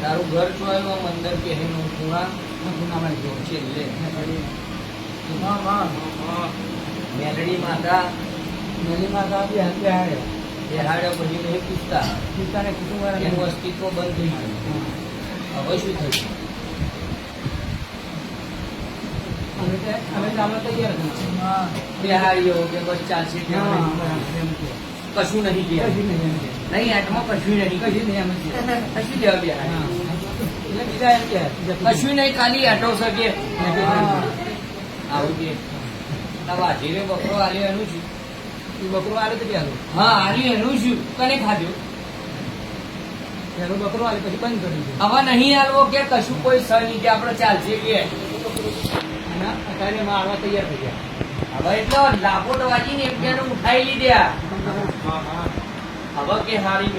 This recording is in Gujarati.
તારું ઘર છો આવ્યું આમ અંદર કે એનું ખૂણામાં જો છેલ્લે મેલડી માતા બેહાડ્યા પછી મેં પૂછતા એનું અસ્તિત્વ બંધ થઈ ગયું. હવે શું થયું? બેહાડીઓ કે બસ ચાલશે કશું નહીં ગયા નહીં આટમાં કશું નહીં કશું દેવા બેહાડી કશું નહીં ખાલી આટો શકે આવું કે વાજીને બકરો આલ્યો એનું શું? બકરો આલ્યો તો ક્યાં? હા આલ્યું એનું શું? કને ખાધ્યું? એનો બકરો આલ્યો પછી બંધ કર્યું. હવે નહીં આલવો કે કશું કોઈ સહ નહીં કે આપડે ચાલશે કે અત્યારે એમાં આવવા તૈયાર થઈ ગયા. હવે એટલે લાપોટ વાગીને એમ કે ઉઠાઈ લીધા. હવે કે હારી